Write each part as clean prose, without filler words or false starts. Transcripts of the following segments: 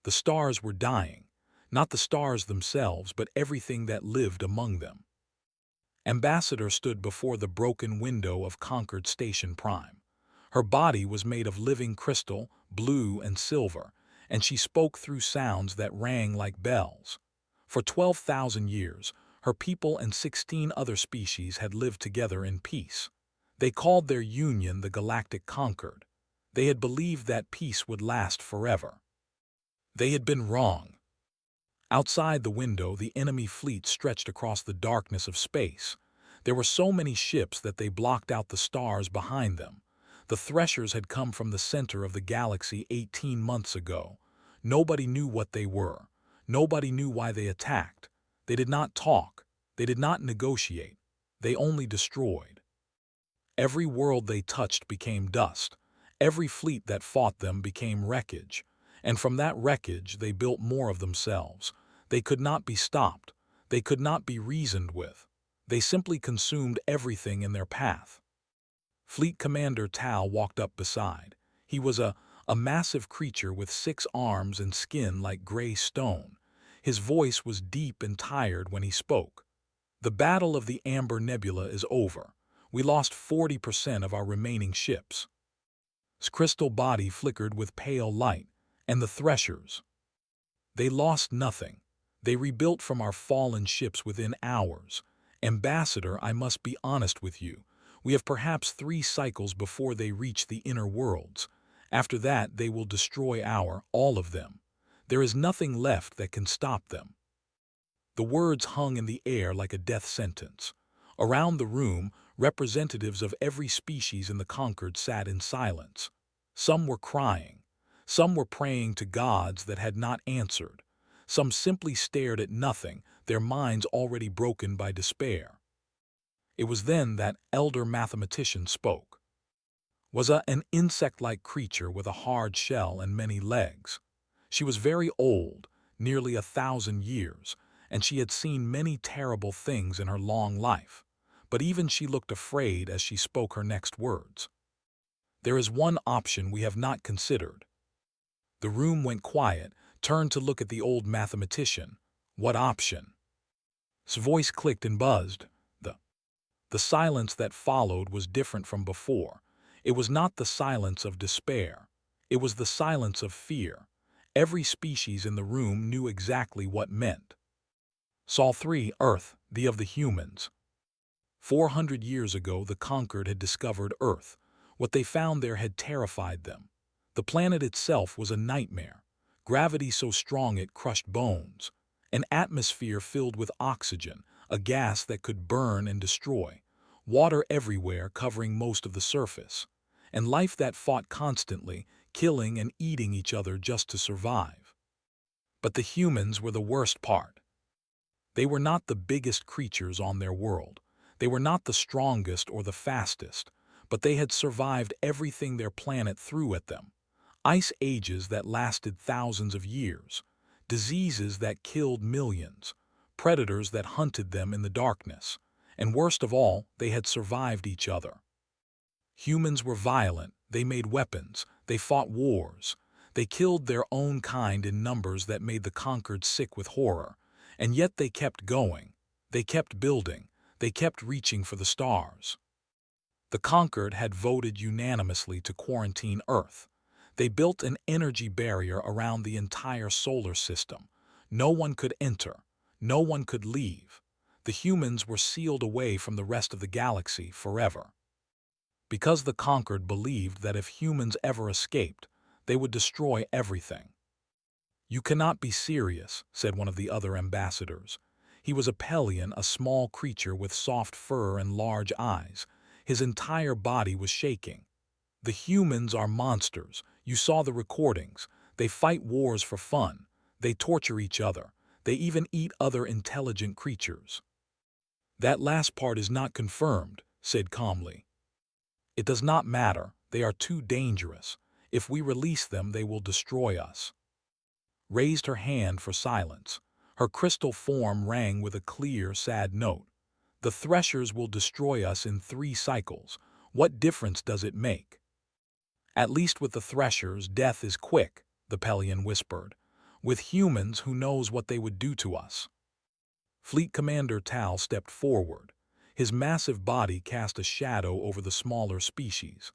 The stars were dying. Not the stars themselves, but everything that lived among them. Ambassador stood before the broken window of conquered Station Prime. Her body was made of living crystal, blue and silver, and she spoke through sounds that rang like bells. For 12,000 years, her people and 16 other species had lived together in peace. They called their union the Galactic Concord. They had believed that peace would last forever. They had been wrong. Outside the window, the enemy fleet stretched across the darkness of space. There were so many ships that they blocked out the stars behind them. The Threshers had come from the center of the galaxy 18 months ago. Nobody knew what they were. Nobody knew why they attacked. They did not talk. They did not negotiate. They only destroyed. Every world they touched became dust. Every fleet that fought them became wreckage. And from that wreckage they built more of themselves. They could not be stopped. They could not be reasoned with. They simply consumed everything in their path. Fleet Commander Tal walked up beside. He was a massive creature with 6 arms and skin like gray stone. His voice was deep and tired when he spoke. The Battle of the Amber Nebula is over. We lost 40% of our remaining ships. His crystal body flickered with pale light. And the Threshers? They lost nothing. They rebuilt from our fallen ships within hours. Ambassador, I must be honest with you. We have perhaps 3 cycles before they reach the inner worlds. After that, they will destroy all of them. There is nothing left that can stop them. The words hung in the air like a death sentence. Around the room, representatives of every species in the Concord sat in silence. Some were crying. Some were praying to gods that had not answered. Some simply stared at nothing, their minds already broken by despair. It was then that elder mathematician spoke. Was an insect-like creature with a hard shell and many legs. She was very old, nearly 1,000 years, and she had seen many terrible things in her long life. But even she looked afraid as she spoke her next words. There is one option we have not considered. The room went quiet, turned to look at the old mathematician. What option? His voice clicked and buzzed. The silence that followed was different from before. It was not the silence of despair. It was the silence of fear. Every species in the room knew exactly what meant. Sol 3, Earth, the of the humans. 400 years ago, the Conquered had discovered Earth. What they found there had terrified them. The planet itself was a nightmare. Gravity so strong it crushed bones. An atmosphere filled with oxygen, a gas that could burn and destroy. Water everywhere covering most of the surface. And life that fought constantly, killing and eating each other just to survive. But the humans were the worst part. They were not the biggest creatures on their world. They were not the strongest or the fastest, but they had survived everything their planet threw at them. Ice ages that lasted thousands of years, diseases that killed millions, predators that hunted them in the darkness, and worst of all, they had survived each other. Humans were violent, they made weapons, they fought wars, they killed their own kind in numbers that made the Conquered sick with horror, and yet they kept going, they kept building, they kept reaching for the stars. The Conquered had voted unanimously to quarantine Earth. They built an energy barrier around the entire solar system. No one could enter. No one could leave. The humans were sealed away from the rest of the galaxy forever. Because the Conquered believed that if humans ever escaped, they would destroy everything. "You cannot be serious," said one of the other ambassadors. He was a Pelian, a small creature with soft fur and large eyes. His entire body was shaking. "The humans are monsters. You saw the recordings. They fight wars for fun. They torture each other. They even eat other intelligent creatures." "That last part is not confirmed," said calmly. "It does not matter. They are too dangerous. If we release them, they will destroy us." Raised her hand for silence. Her crystal form rang with a clear, sad note. "The Threshers will destroy us in 3 cycles. What difference does it make?" "At least with the Threshers, death is quick," the Pelian whispered. With humans, who knows what they would do to us? Fleet Commander Tal stepped forward. His massive body cast a shadow over the smaller species.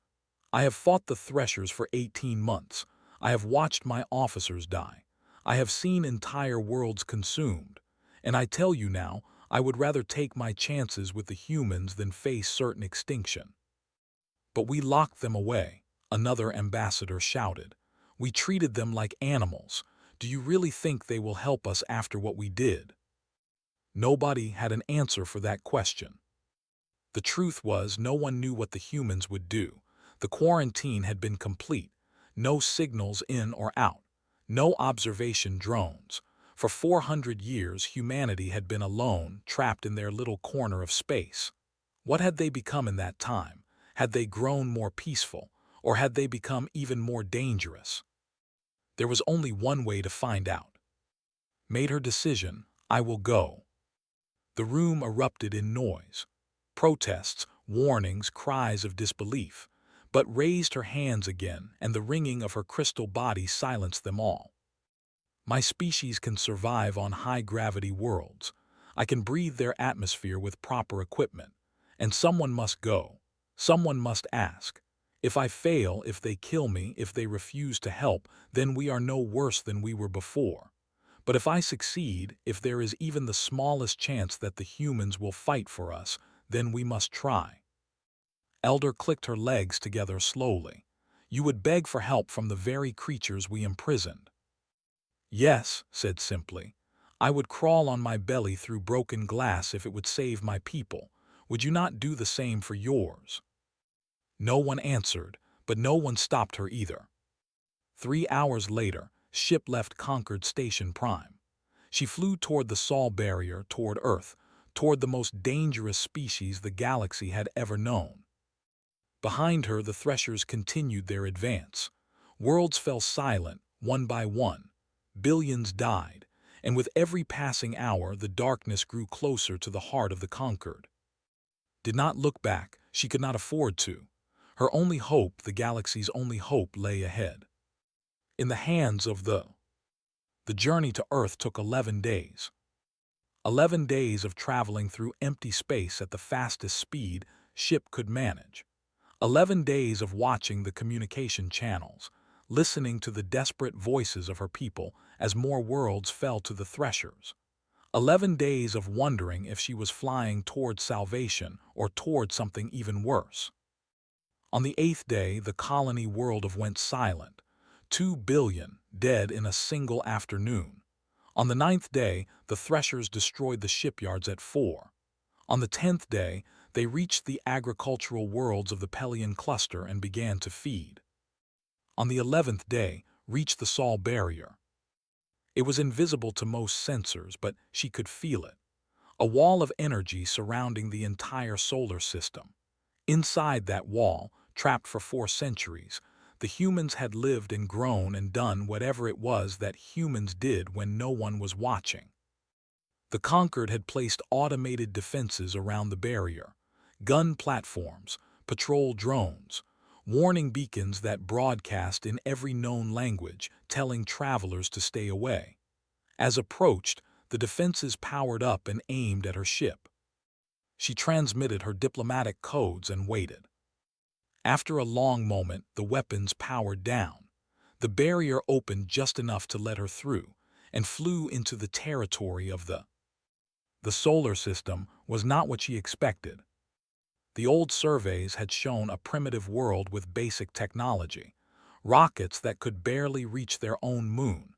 I have fought the Threshers for 18 months. I have watched my officers die. I have seen entire worlds consumed. And I tell you now, I would rather take my chances with the humans than face certain extinction. But we locked them away, another ambassador shouted. We treated them like animals. Do you really think they will help us after what we did? Nobody had an answer for that question. The truth was, no one knew what the humans would do. The quarantine had been complete. No signals in or out. No observation drones. For 400 years, humanity had been alone, trapped in their little corner of space. What had they become in that time? Had they grown more peaceful, or had they become even more dangerous? There was only one way to find out. Made her decision, I will go. The room erupted in noise. Protests, warnings, cries of disbelief. But raised her hands again, and the ringing of her crystal body silenced them all. My species can survive on high-gravity worlds. I can breathe their atmosphere with proper equipment. And someone must go. Someone must ask. If I fail, if they kill me, if they refuse to help, then we are no worse than we were before. But if I succeed, if there is even the smallest chance that the humans will fight for us, then we must try. Elder clicked her legs together slowly. You would beg for help from the very creatures we imprisoned. Yes, said simply. I would crawl on my belly through broken glass if it would save my people. Would you not do the same for yours? No one answered, but no one stopped her either. 3 hours later, ship left Concord Station Prime. She flew toward the Sol barrier, toward Earth, toward the most dangerous species the galaxy had ever known. Behind her, the Threshers continued their advance. Worlds fell silent, one by one. Billions died, and with every passing hour, the darkness grew closer to the heart of the conquered. Did not look back, she could not afford to. Her only hope, the galaxy's only hope, lay ahead. In the hands of the journey to Earth took 11 days. 11 days of traveling through empty space at the fastest speed ship could manage. 11 days of watching the communication channels, listening to the desperate voices of her people as more worlds fell to the Threshers. 11 days of wondering if she was flying toward salvation or toward something even worse. On the 8th day, the colony world went silent. 2 billion dead in a single afternoon. On the 9th day, the Threshers destroyed the shipyards at 4. On the 10th day, they reached the agricultural worlds of the Pelian cluster and began to feed. On the 11th day, reached the Sol barrier. It was invisible to most sensors, but she could feel it. A wall of energy surrounding the entire solar system. Inside that wall, trapped for 4 centuries, the humans had lived and grown and done whatever it was that humans did when no one was watching. The Conquered had placed automated defenses around the barrier. Gun platforms, patrol drones, warning beacons that broadcast in every known language, telling travelers to stay away. As approached, the defenses powered up and aimed at her ship. She transmitted her diplomatic codes and waited. After a long moment, the weapons powered down. The barrier opened just enough to let her through, and flew into the territory of the solar system was not what she expected. The old surveys had shown a primitive world with basic technology, rockets that could barely reach their own moon,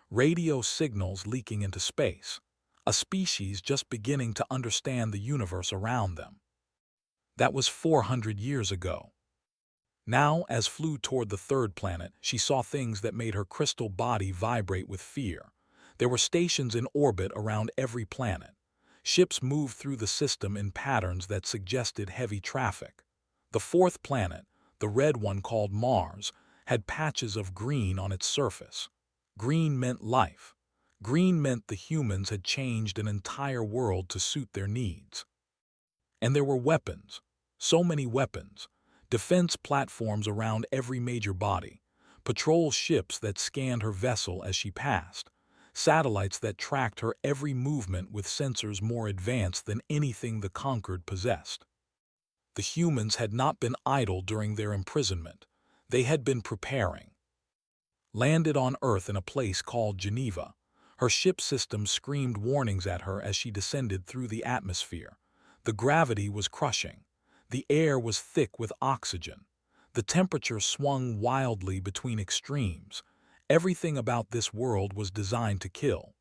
radio signals leaking into space, a species just beginning to understand the universe around them. That was 400 years ago. Now, as flew toward the 3rd planet, she saw things that made her crystal body vibrate with fear. There were stations in orbit around every planet. Ships moved through the system in patterns that suggested heavy traffic. The 4th planet, the red one called Mars, had patches of green on its surface. Green meant life. Green meant the humans had changed an entire world to suit their needs. And there were weapons. So many weapons. Defense platforms around every major body. Patrol ships that scanned her vessel as she passed. satellites that tracked her every movement with sensors more advanced than anything the Conquered possessed. The humans had not been idle during their imprisonment. They had been preparing. Landed on Earth in a place called Geneva, her ship system screamed warnings at her as she descended through the atmosphere. The gravity was crushing. The air was thick with oxygen. The temperature swung wildly between extremes. Everything about this world was designed to kill.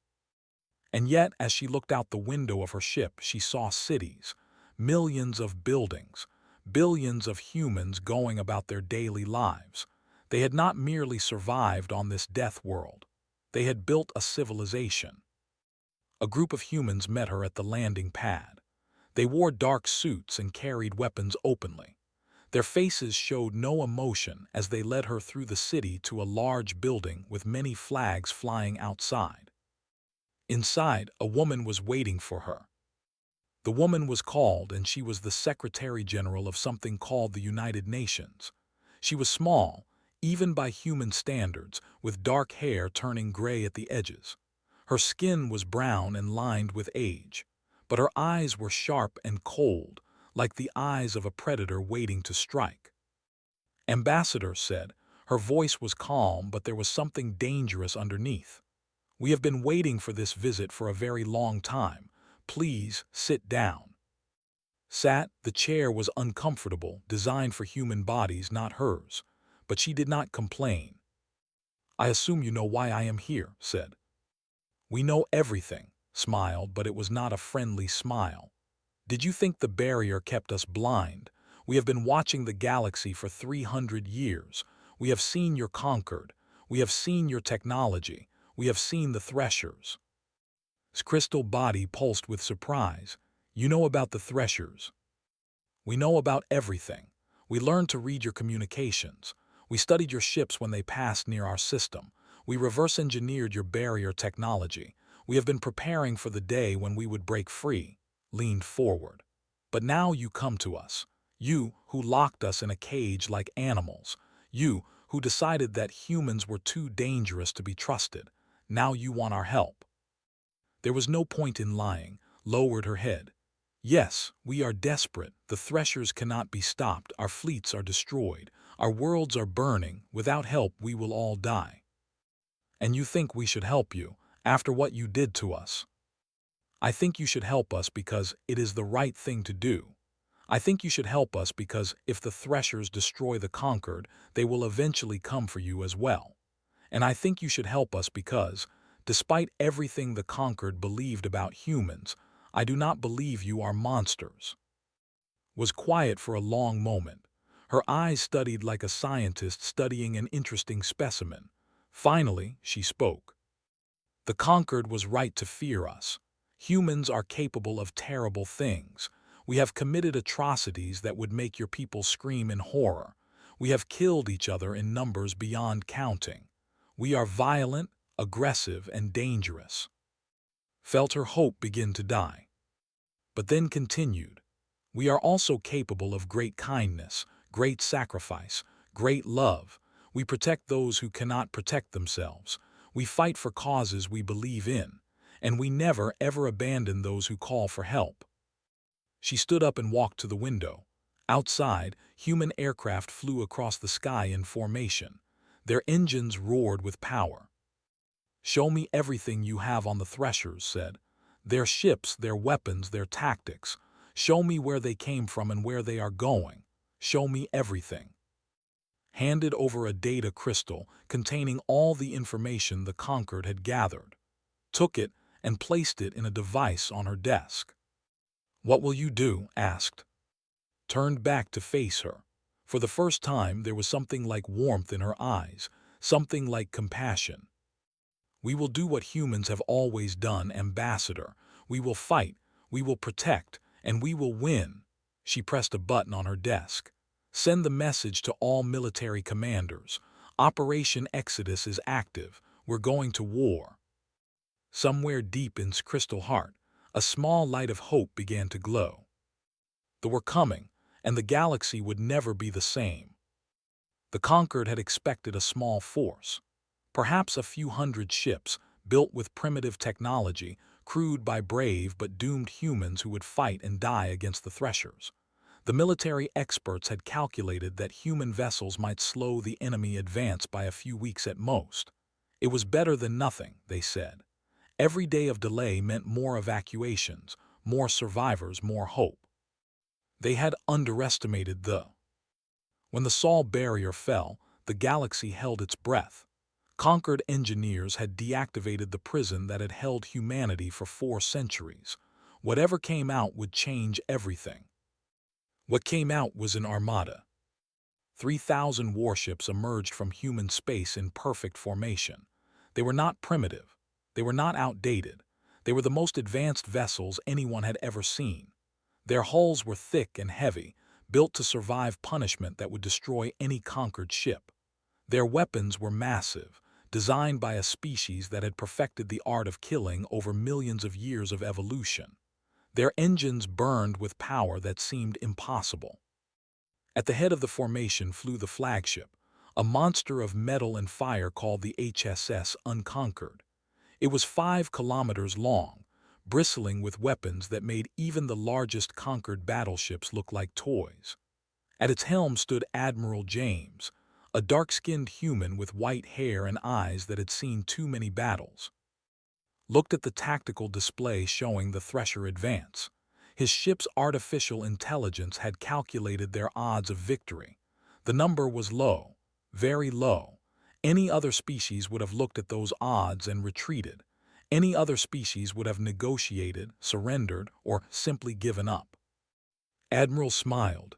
And yet, as she looked out the window of her ship, she saw cities, millions of buildings, billions of humans going about their daily lives. They had not merely survived on this death world. They had built a civilization. A group of humans met her at the landing pad. They wore dark suits and carried weapons openly. Their faces showed no emotion as they led her through the city to a large building with many flags flying outside. Inside, a woman was waiting for her. The woman was called, and she was the Secretary General of something called the United Nations. She was small, even by human standards, with dark hair turning gray at the edges. Her skin was brown and lined with age, but her eyes were sharp and cold, like the eyes of a predator waiting to strike. Ambassador said. Her voice was calm, but there was something dangerous underneath. We have been waiting for this visit for a very long time. Please sit down. Sat, the chair was uncomfortable, designed for human bodies, not hers, but she did not complain. I assume you know why I am here, said. We know everything, smiled, but it was not a friendly smile. Did you think the barrier kept us blind? We have been watching the galaxy for 300 years. We have seen your Conquered. We have seen your technology. We have seen the Threshers. His crystal body pulsed with surprise. You know about the Threshers. We know about everything. We learned to read your communications. We studied your ships when they passed near our system. We reverse-engineered your barrier technology. We have been preparing for the day when we would break free. Leaned forward. But now you come to us. You who locked us in a cage like animals. You who decided that humans were too dangerous to be trusted. Now you want our help. There was no point in lying. Lowered her head. Yes, we are desperate. The Threshers cannot be stopped. Our fleets are destroyed. Our worlds are burning. Without help, we will all die. And you think we should help you after what you did to us? I think you should help us because it is the right thing to do. I think you should help us because if the Threshers destroy the Conquered, they will eventually come for you as well. And I think you should help us because, despite everything the Conquered believed about humans, I do not believe you are monsters. Was quiet for a long moment. Her eyes studied like a scientist studying an interesting specimen. Finally, she spoke. The Conquered was right to fear us. Humans are capable of terrible things. We have committed atrocities that would make your people scream in horror. We have killed each other in numbers beyond counting. We are violent, aggressive, and dangerous. Felt her hope begin to die. But then continued. We are also capable of great kindness, great sacrifice, great love. We protect those who cannot protect themselves. We fight for causes we believe in, and we never ever abandon those who call for help. She stood up and walked to the window. Outside, human aircraft flew across the sky in formation. Their engines roared with power. Show me everything you have on the Threshers, said. Their ships, their weapons, their tactics. Show me where they came from and where they are going. Show me everything. Handed over a data crystal containing all the information the Conquered had gathered. Took it and placed it in a device on her desk. What will you do? Asked. Turned back to face her. For the first time, there was something like warmth in her eyes, something like compassion. We will do what humans have always done, Ambassador. We will fight, we will protect, and we will win. She pressed a button on her desk. Send the message to all military commanders. Operation Exodus is active. We're going to war. Somewhere deep in Crystal Heart, a small light of hope began to glow. They were coming, and the galaxy would never be the same. The Conquered had expected a small force, perhaps a few hundred ships, built with primitive technology, crewed by brave but doomed humans who would fight and die against the Threshers. The military experts had calculated that human vessels might slow the enemy advance by a few weeks at most. It was better than nothing, they said. Every day of delay meant more evacuations, more survivors, more hope. They had underestimated When the Sol barrier fell, the galaxy held its breath. Conquered engineers had deactivated the prison that had held humanity for 4 centuries. Whatever came out would change everything. What came out was an armada. 3,000 warships emerged from human space in perfect formation. They were not primitive. They were not outdated. They were the most advanced vessels anyone had ever seen. Their hulls were thick and heavy, built to survive punishment that would destroy any conquered ship. Their weapons were massive, designed by a species that had perfected the art of killing over millions of years of evolution. Their engines burned with power that seemed impossible. At the head of the formation flew the flagship, a monster of metal and fire called the HSS Unconquered. It was 5 kilometers long, bristling with weapons that made even the largest conquered battleships look like toys. At its helm stood Admiral James, a dark-skinned human with white hair and eyes that had seen too many battles. Looked at the tactical display showing the Thresher advance. His ship's artificial intelligence had calculated their odds of victory. The number was low, very low. Any other species would have looked at those odds and retreated. Any other species would have negotiated, surrendered, or simply given up. Admiral smiled.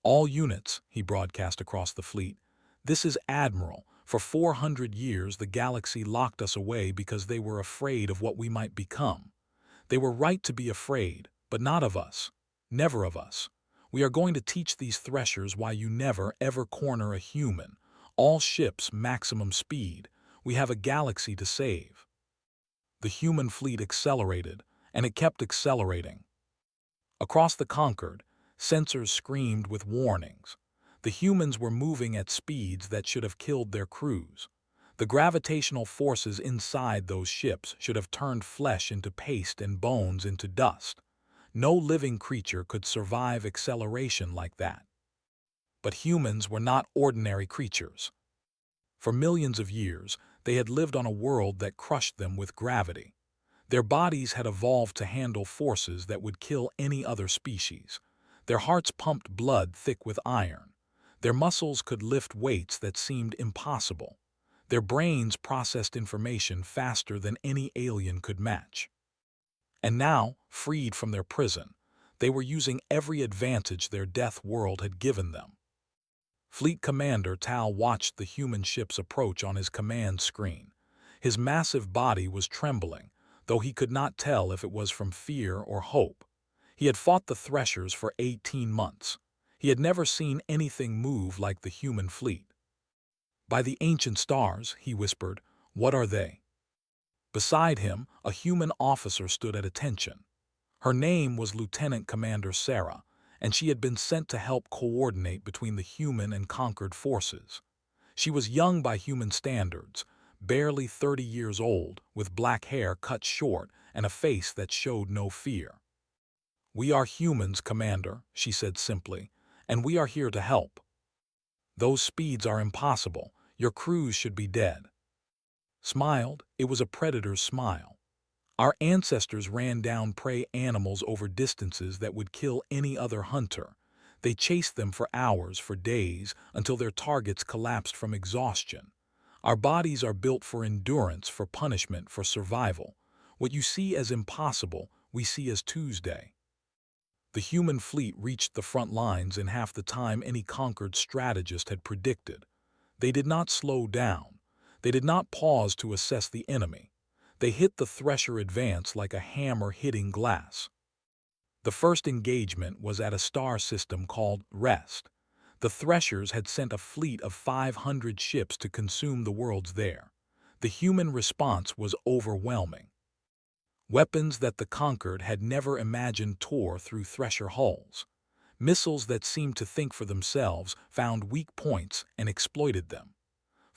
"All units," he broadcast across the fleet. "This is Admiral. For 400 years the galaxy locked us away because they were afraid of what we might become. They were right to be afraid, but not of us. Never of us. We are going to teach these Threshers why you never, ever corner a human. All ships, maximum speed. We have a galaxy to save." The human fleet accelerated, and it kept accelerating. Across the Conquered, sensors screamed with warnings. The humans were moving at speeds that should have killed their crews. The gravitational forces inside those ships should have turned flesh into paste and bones into dust. No living creature could survive acceleration like that. But humans were not ordinary creatures. For millions of years, they had lived on a world that crushed them with gravity. Their bodies had evolved to handle forces that would kill any other species. Their hearts pumped blood thick with iron. Their muscles could lift weights that seemed impossible. Their brains processed information faster than any alien could match. And now, freed from their prison, they were using every advantage their death world had given them. Fleet Commander Tal watched the human ships approach on his command screen. His massive body was trembling, though he could not tell if it was from fear or hope. He had fought the Threshers for 18 months. He had never seen anything move like the human fleet. "By the ancient stars," he whispered, "what are they?" Beside him, a human officer stood at attention. Her name was Lieutenant Commander Sarah, and she had been sent to help coordinate between the human and conquered forces. She was young by human standards, barely 30 years old, with black hair cut short and a face that showed no fear. "We are humans, Commander," she said simply, "and we are here to help. Those speeds are impossible. Your crews should be dead." Smiled, it was a predator's smile. "Our ancestors ran down prey animals over distances that would kill any other hunter. They chased them for hours, for days, until their targets collapsed from exhaustion. Our bodies are built for endurance, for punishment, for survival. What you see as impossible, we see as Tuesday." The human fleet reached the front lines in half the time any conquered strategist had predicted. They did not slow down. They did not pause to assess the enemy. They hit the Thresher advance like a hammer hitting glass. The first engagement was at a star system called Rest. The Threshers had sent a fleet of 500 ships to consume the worlds there. The human response was overwhelming. Weapons that the Conquered had never imagined tore through Thresher hulls. Missiles that seemed to think for themselves found weak points and exploited them.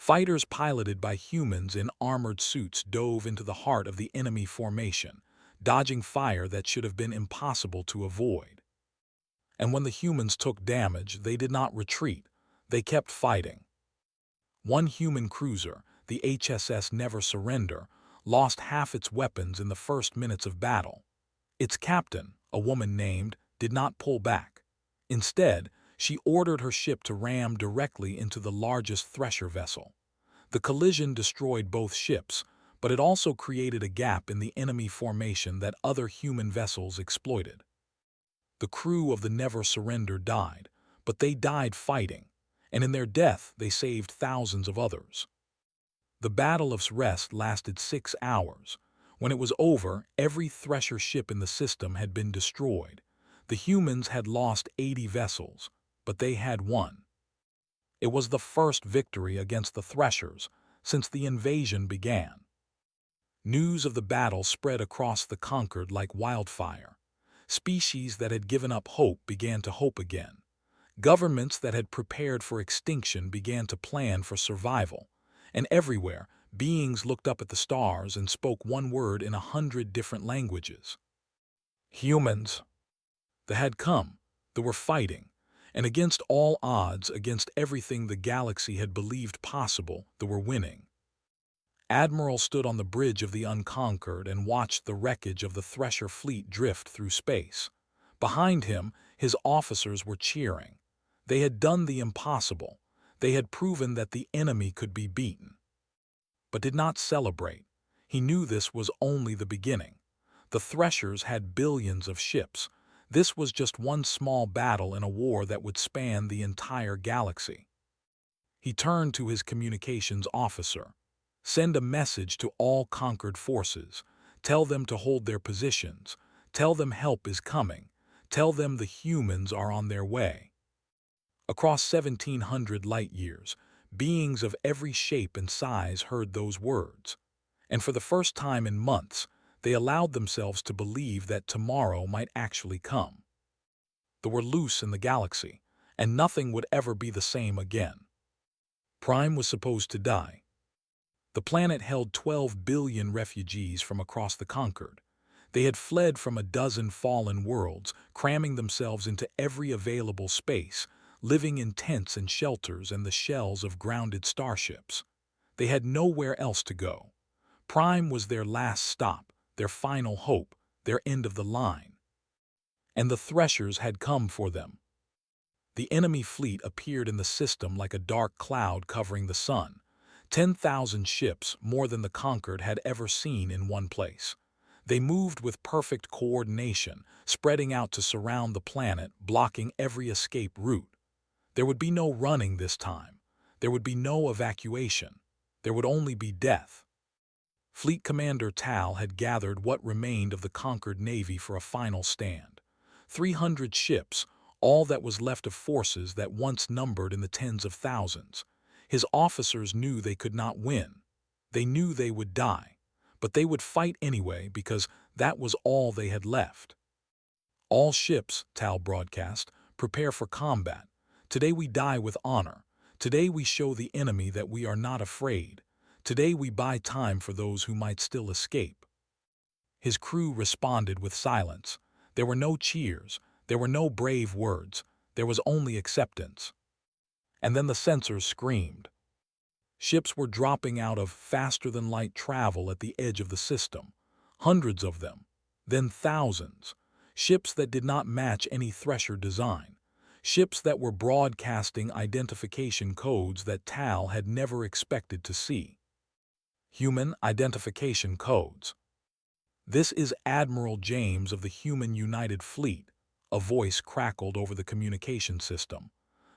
Fighters piloted by humans in armored suits dove into the heart of the enemy formation, dodging fire that should have been impossible to avoid. And when the humans took damage, they did not retreat. They kept fighting. One human cruiser, the HSS Never Surrender, lost half its weapons in the first minutes of battle. Its captain, a woman named, did not pull back. Instead, she ordered her ship to ram directly into the largest thresher vessel. The collision destroyed both ships, but it also created a gap in the enemy formation that other human vessels exploited. The crew of the Never Surrender died, but they died fighting, and in their death they saved thousands of others. The Battle of Rest lasted 6 hours. When it was over, every thresher ship in the system had been destroyed. The humans had lost 80 vessels, but they had won. It was the first victory against the Threshers since the invasion began. News of the battle spread across the Conquered like wildfire. Species that had given up hope began to hope again. Governments that had prepared for extinction began to plan for survival. And everywhere, beings looked up at the stars and spoke one word in 100 different languages. Humans. They had come. They were fighting. And against all odds, against everything the galaxy had believed possible, they were winning. Admiral stood on the bridge of the Unconquered and watched the wreckage of the Thresher fleet drift through space. Behind him, his officers were cheering. They had done the impossible. They had proven that the enemy could be beaten. But did not celebrate. He knew this was only the beginning. The Threshers had billions of ships. This was just one small battle in a war that would span the entire galaxy. He turned to his communications officer. Send a message to all conquered forces. Tell them to hold their positions. Tell them help is coming. Tell them the humans are on their way. Across 1,700 light-years, beings of every shape and size heard those words. And for the first time in months, they allowed themselves to believe that tomorrow might actually come. They were loose in the galaxy, and nothing would ever be the same again. Prime was supposed to die. The planet held 12 billion refugees from across the Conquered. They had fled from a dozen fallen worlds, cramming themselves into every available space, living in tents and shelters and the shells of grounded starships. They had nowhere else to go. Prime was their last stop, their final hope, their end of the line. And the Threshers had come for them. The enemy fleet appeared in the system like a dark cloud covering the sun. 10,000 ships, more than the Conquered had ever seen in one place. They moved with perfect coordination, spreading out to surround the planet, blocking every escape route. There would be no running this time. There would be no evacuation. There would only be death. Fleet Commander Tal had gathered what remained of the Conquered Navy for a final stand. 300 ships, all that was left of forces that once numbered in the tens of thousands. His officers knew they could not win. They knew they would die. But they would fight anyway because that was all they had left. All ships, Tal broadcast, prepare for combat. Today we die with honor. Today we show the enemy that we are not afraid. Today we buy time for those who might still escape. His crew responded with silence. There were no cheers. There were no brave words. There was only acceptance. And then the sensors screamed. Ships were dropping out of faster-than-light travel at the edge of the system. Hundreds of them. Then thousands. Ships that did not match any Thresher design. Ships that were broadcasting identification codes that Tal had never expected to see. Human identification codes. This is Admiral James of the Human United Fleet, a voice crackled over the communication system.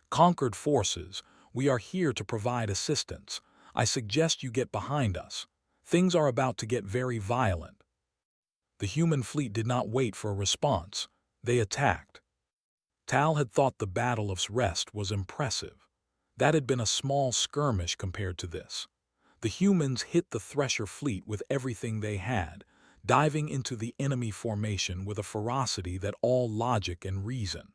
Conquered forces, we are here to provide assistance. I suggest you get behind us. Things are about to get very violent. The human fleet did not wait for a response. They attacked. Tal had thought the Battle of Rest was impressive. That had been a small skirmish compared to this. The humans hit the Thresher fleet with everything they had, diving into the enemy formation with a ferocity that all logic and reason.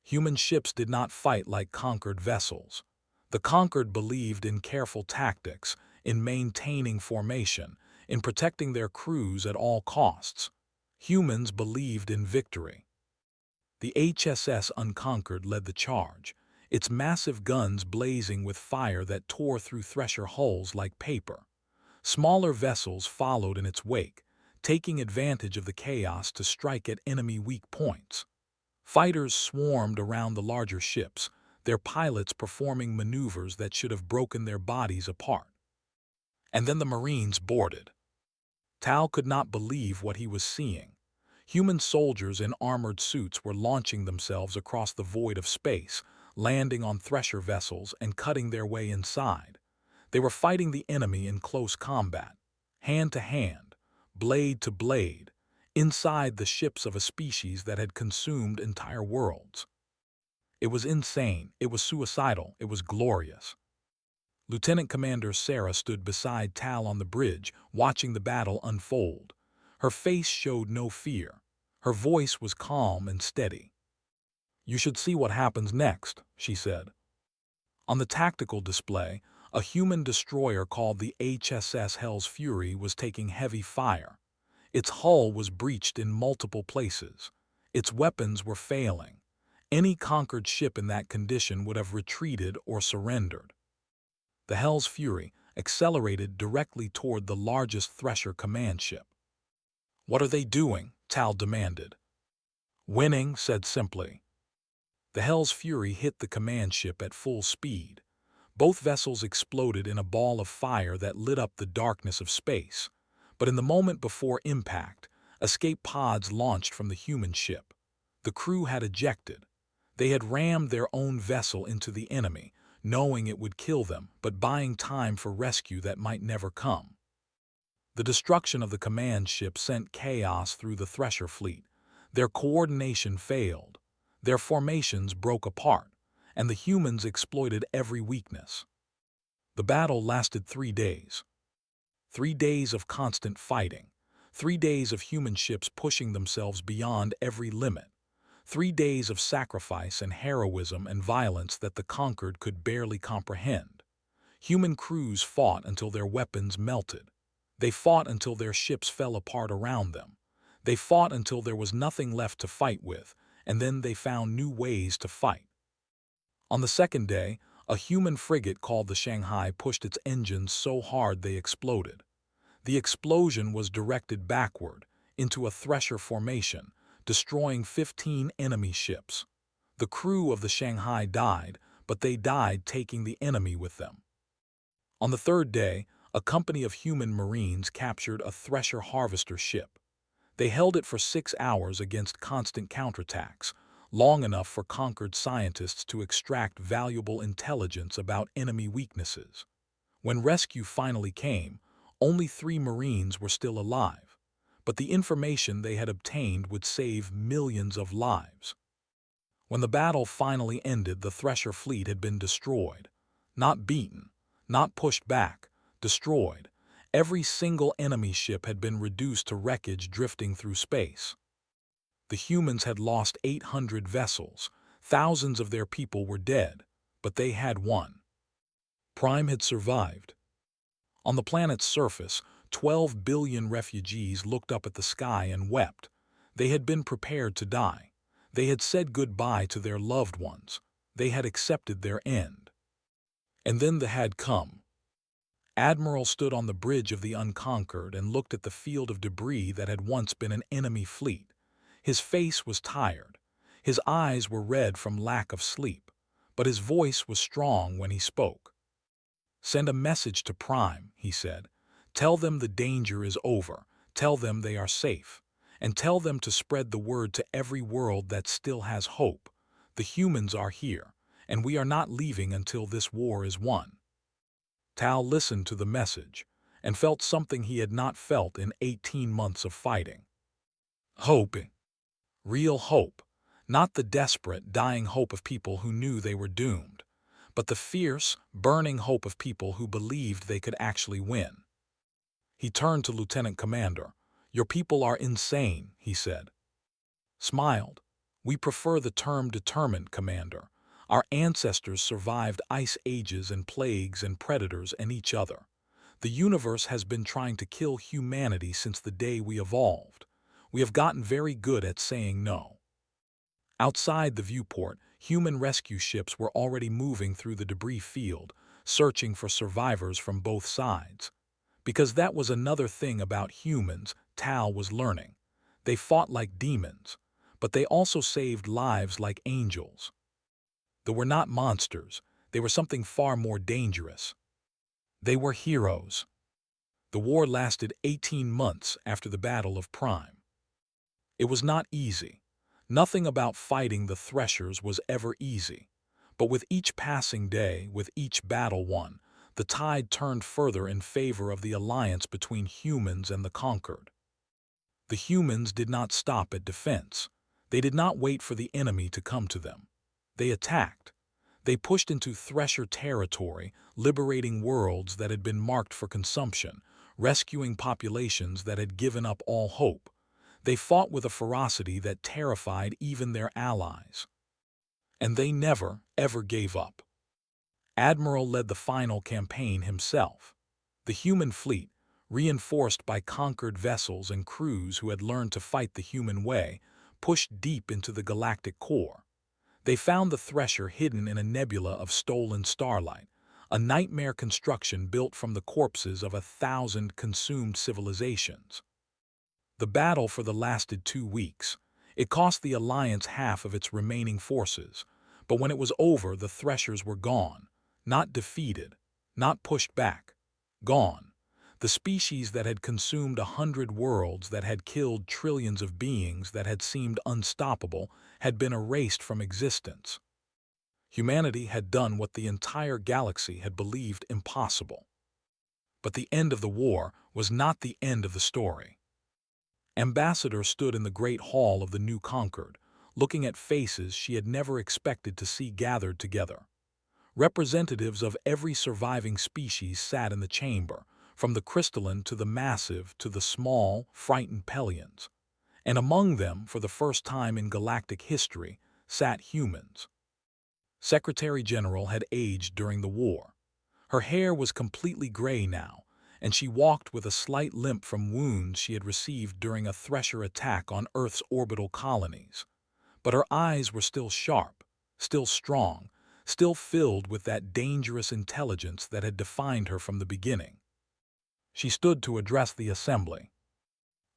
Human ships did not fight like conquered vessels. The conquered believed in careful tactics, in maintaining formation, in protecting their crews at all costs. Humans believed in victory. The HSS Unconquered led the charge, its massive guns blazing with fire that tore through thresher hulls like paper. Smaller vessels followed in its wake, taking advantage of the chaos to strike at enemy weak points. Fighters swarmed around the larger ships, their pilots performing maneuvers that should have broken their bodies apart. And then the Marines boarded. Tal could not believe what he was seeing. Human soldiers in armored suits were launching themselves across the void of space, landing on thresher vessels and cutting their way inside. They were fighting the enemy in close combat, hand to hand, blade to blade, inside the ships of a species that had consumed entire worlds. It was insane, it was suicidal, it was glorious. Lieutenant Commander Sarah stood beside Tal on the bridge, watching the battle unfold. Her face showed no fear. Her voice was calm and steady. "You should see what happens next," she said. On the tactical display, a human destroyer called the HSS Hell's Fury was taking heavy fire. Its hull was breached in multiple places. Its weapons were failing. Any conquered ship in that condition would have retreated or surrendered. The Hell's Fury accelerated directly toward the largest thresher command ship. "What are they doing?" Tal demanded. "Winning," said simply. The Hell's Fury hit the command ship at full speed. Both vessels exploded in a ball of fire that lit up the darkness of space. But in the moment before impact, escape pods launched from the human ship. The crew had ejected. They had rammed their own vessel into the enemy, knowing it would kill them, but buying time for rescue that might never come. The destruction of the command ship sent chaos through the thresher fleet. Their coordination failed. Their formations broke apart, and the humans exploited every weakness. The battle lasted 3 days. 3 days of constant fighting. 3 days of human ships pushing themselves beyond every limit. 3 days of sacrifice and heroism and violence that the conquered could barely comprehend. Human crews fought until their weapons melted. They fought until their ships fell apart around them. They fought until there was nothing left to fight with, and then they found new ways to fight. On the second day, a human frigate called the Shanghai pushed its engines so hard they exploded. The explosion was directed backward, into a thresher formation, destroying 15 enemy ships. The crew of the Shanghai died, but they died taking the enemy with them. On the third day, a company of human Marines captured a thresher harvester ship. They held it for 6 hours against constant counterattacks, long enough for conquered scientists to extract valuable intelligence about enemy weaknesses. When rescue finally came, only 3 Marines were still alive, but the information they had obtained would save millions of lives. When the battle finally ended, the thresher fleet had been destroyed. Not beaten, not pushed back, destroyed. Every single enemy ship had been reduced to wreckage drifting through space. The humans had lost 800 vessels. Thousands of their people were dead, but they had won. Prime had survived. On the planet's surface, 12 billion refugees looked up at the sky and wept. They had been prepared to die. They had said goodbye to their loved ones. They had accepted their end. And then the had come. Admiral stood on the bridge of the Unconquered and looked at the field of debris that had once been an enemy fleet. His face was tired. His eyes were red from lack of sleep, but his voice was strong when he spoke. "Send a message to Prime," he said. "Tell them the danger is over. Tell them they are safe. And tell them to spread the word to every world that still has hope. The humans are here, and we are not leaving until this war is won." Tal listened to the message and felt something he had not felt in 18 months of fighting. Hope. Real hope. Not the desperate, dying hope of people who knew they were doomed, but the fierce, burning hope of people who believed they could actually win. He turned to Lieutenant Commander. "Your people are insane," he said. Smiled. "We prefer the term determined, Commander. Our ancestors survived ice ages and plagues and predators and each other. The universe has been trying to kill humanity since the day we evolved. We have gotten very good at saying no. Outside the viewport, human rescue ships were already moving through the debris field, searching for survivors from both sides. Because that was another thing about humans Tal was learning. They fought like demons, but they also saved lives like angels. They were not monsters, they were something far more dangerous. They were heroes. The war lasted 18 months after the Battle of Prime. It was not easy. Nothing about fighting the Threshers was ever easy. But with each passing day, with each battle won, the tide turned further in favor of the alliance between humans and the conquered. The humans did not stop at defense. They did not wait for the enemy to come to them. They attacked. They pushed into Thresher territory, liberating worlds that had been marked for consumption, rescuing populations that had given up all hope. They fought with a ferocity that terrified even their allies. And they never, ever gave up. Admiral led the final campaign himself. The human fleet, reinforced by conquered vessels and crews who had learned to fight the human way, pushed deep into the galactic core. They found the Thresher hidden in a nebula of stolen starlight, a nightmare construction built from the corpses of 1,000 consumed civilizations. The battle for the lasted 2 weeks. It cost the Alliance half of its remaining forces, but when it was over, the Threshers were gone, not defeated, not pushed back, gone. The species that had consumed 100 worlds, that had killed trillions of beings, that had seemed unstoppable, had been erased from existence. Humanity had done what the entire galaxy had believed impossible. But the end of the war was not the end of the story. Ambassador stood in the great hall of the new conquered, looking at faces she had never expected to see gathered together. Representatives of every surviving species sat in the chamber, from the crystalline to the massive to the small, frightened Pelions. And among them, for the first time in galactic history, sat humans. Secretary General had aged during the war. Her hair was completely gray now, and she walked with a slight limp from wounds she had received during a Thresher attack on Earth's orbital colonies. But her eyes were still sharp, still strong, still filled with that dangerous intelligence that had defined her from the beginning. She stood to address the assembly.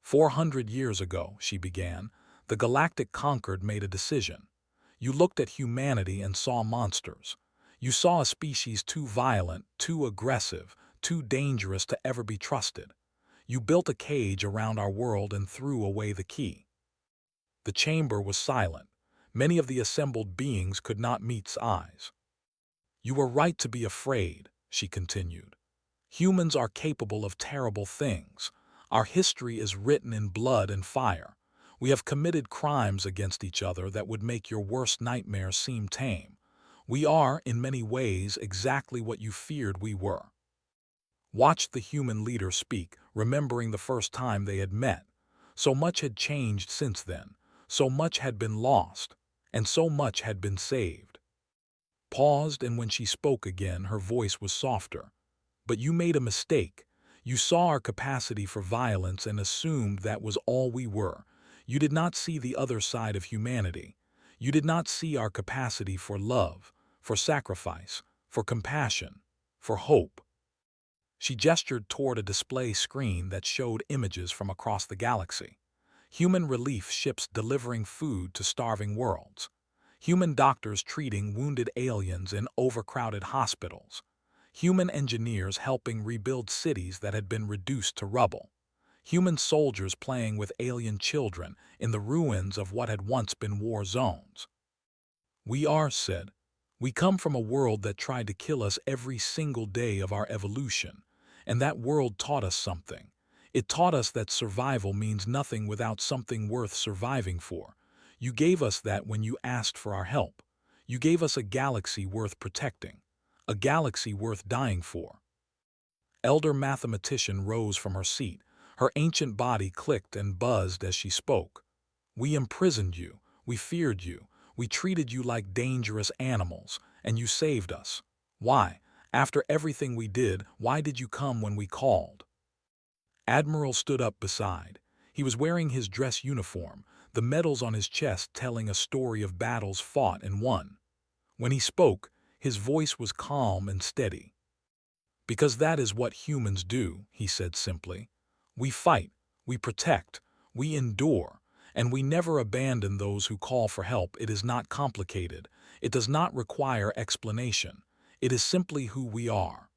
400 years ago, she began, the galactic conquered made a decision. You looked at humanity and saw monsters. You saw a species too violent, too aggressive, too dangerous to ever be trusted. You built a cage around our world and threw away the key. The chamber was silent. Many of the assembled beings could not meet's eyes. You were right to be afraid, she continued. Humans are capable of terrible things. Our history is written in blood and fire. We have committed crimes against each other that would make your worst nightmares seem tame. We are, in many ways, exactly what you feared we were. Watch the human leader speak, remembering the first time they had met. So much had changed since then. So much had been lost, and so much had been saved. Paused, and when she spoke again, her voice was softer. But you made a mistake. You saw our capacity for violence and assumed that was all we were. You did not see the other side of humanity. You did not see our capacity for love, for sacrifice, for compassion, for hope. She gestured toward a display screen that showed images from across the galaxy. Human relief ships delivering food to starving worlds. Human doctors treating wounded aliens in overcrowded hospitals. Human engineers helping rebuild cities that had been reduced to rubble. Human soldiers playing with alien children in the ruins of what had once been war zones. We are, said. We come from a world that tried to kill us every single day of our evolution, and that world taught us something. It taught us that survival means nothing without something worth surviving for. You gave us that when you asked for our help. You gave us a galaxy worth protecting, a galaxy worth dying for. Elder mathematician rose from her seat. Her ancient body clicked and buzzed as she spoke. We imprisoned you. We feared you. We treated you like dangerous animals, and you saved us. Why? After everything we did, why did you come when we called?" Admiral stood up beside. He was wearing his dress uniform, the medals on his chest telling a story of battles fought and won. When he spoke, his voice was calm and steady. "Because that is what humans do," he said simply. "We fight, we protect, we endure, and we never abandon those who call for help. It is not complicated. It does not require explanation. It is simply who we are."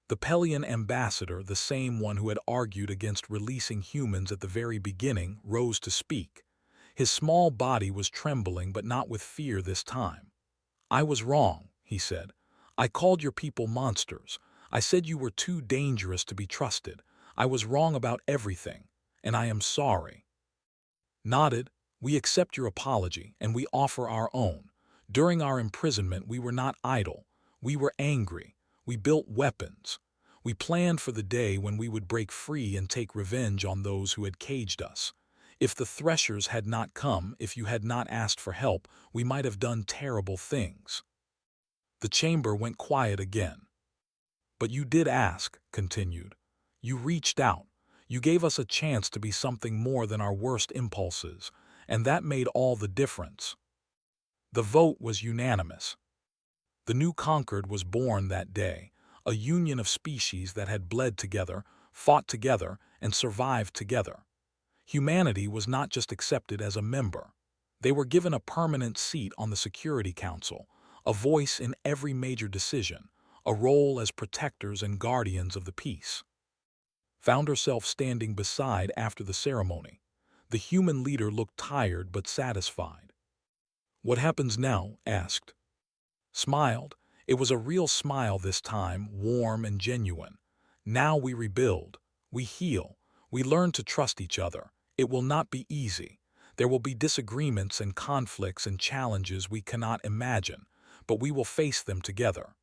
The Pelian ambassador, the same one who had argued against releasing humans at the very beginning, rose to speak. His small body was trembling, but not with fear this time. "I was wrong," he said. "I called your people monsters. I said you were too dangerous to be trusted. I was wrong about everything, and I am sorry." Nodded, "We accept your apology, and we offer our own. During our imprisonment, we were not idle. We were angry. We built weapons. We planned for the day when we would break free and take revenge on those who had caged us. If the threshers had not come, if you had not asked for help, we might have done terrible things." The chamber went quiet again. "But you did ask," continued. "You reached out. You gave us a chance to be something more than our worst impulses, and that made all the difference." The vote was unanimous. The new Concord was born that day, a union of species that had bled together, fought together, and survived together. Humanity was not just accepted as a member. They were given a permanent seat on the Security Council, a voice in every major decision, a role as protectors and guardians of the peace. Found herself standing beside after the ceremony. The human leader looked tired but satisfied. "What happens now?" asked. Smiled. It was a real smile this time, warm and genuine. "Now we rebuild. We heal. We learn to trust each other. It will not be easy. There will be disagreements and conflicts and challenges we cannot imagine, but we will face them together."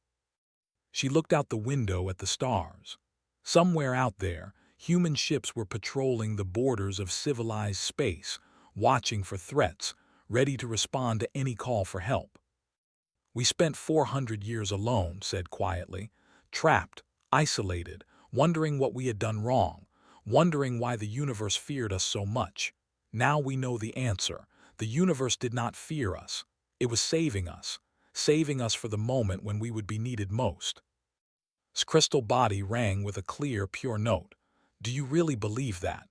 She looked out the window at the stars. Somewhere out there, human ships were patrolling the borders of civilized space, watching for threats, ready to respond to any call for help. "We spent 400 years alone," said quietly, "trapped, isolated, wondering what we had done wrong, wondering why the universe feared us so much. Now we know the answer. The universe did not fear us. It was saving us for the moment when we would be needed most." His crystal body rang with a clear, pure note. "Do you really believe that?"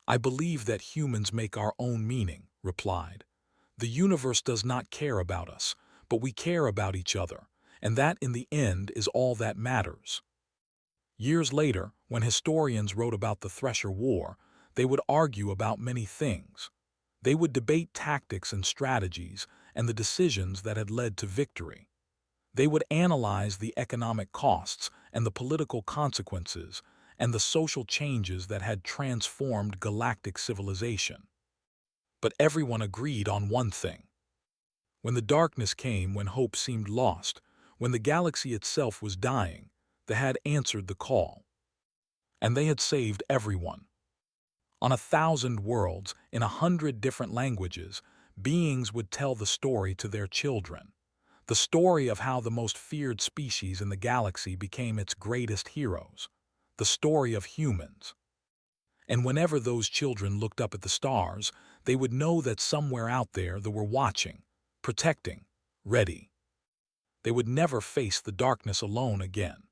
"I believe that humans make our own meaning," replied. "The universe does not care about us, but we care about each other, and that in the end is all that matters." Years later, when historians wrote about the Thresher War, they would argue about many things. They would debate tactics and strategies and the decisions that had led to victory. They would analyze the economic costs and the political consequences and the social changes that had transformed galactic civilization. But everyone agreed on one thing. When the darkness came, when hope seemed lost, when the galaxy itself was dying, they had answered the call. And they had saved everyone. On 1,000 worlds, in 100 different languages, beings would tell the story to their children. The story of how the most feared species in the galaxy became its greatest heroes. The story of humans. And whenever those children looked up at the stars, they would know that somewhere out there they were watching, protecting, ready. They would never face the darkness alone again.